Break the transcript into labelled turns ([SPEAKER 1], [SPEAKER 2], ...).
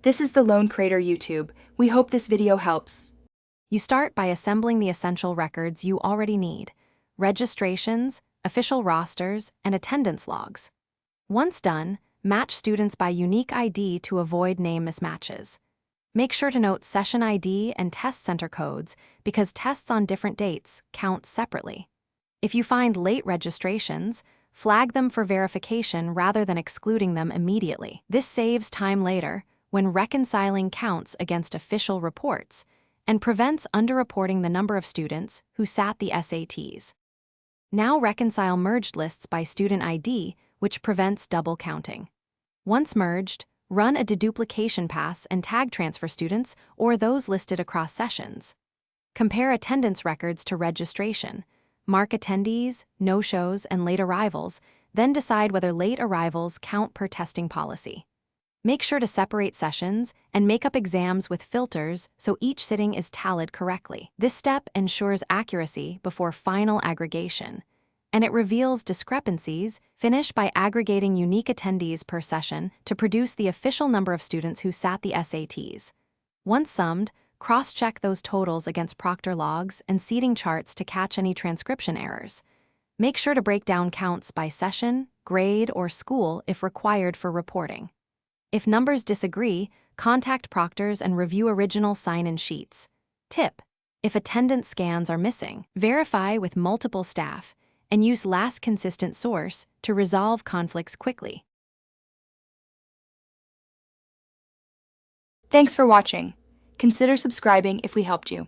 [SPEAKER 1] This is the Lone Crater YouTube. We hope this video helps.
[SPEAKER 2] You start by assembling the essential records you already need: registrations, official rosters, and attendance logs. Once done, match students by unique ID to avoid name mismatches. Make sure to note session ID and test center codes because tests on different dates count separately. If you find late registrations, flag them for verification rather than excluding them immediately. This saves time later when reconciling counts against official reports and prevents underreporting the number of students who sat the SATs. Now reconcile merged lists by student ID, which prevents double counting. Once merged, run a deduplication pass and tag transfer students or those listed across sessions. Compare attendance records to registration. Mark attendees, no-shows, and late arrivals, then decide whether late arrivals count per testing policy. Make sure to separate sessions and make up exams with filters so each sitting is tallied correctly. This step ensures accuracy before final aggregation, and it reveals discrepancies. Finish by aggregating unique attendees per session to produce the official number of students who sat the SATs. Once summed, cross-check those totals against proctor logs and seating charts to catch any transcription errors. Make sure to break down counts by session, grade, or school if required for reporting. If numbers disagree, contact proctors and review original sign-in sheets. Tip: if attendance scans are missing, verify with multiple staff and use last consistent source to resolve conflicts quickly.
[SPEAKER 1] Thanks for watching. Consider subscribing if we helped you.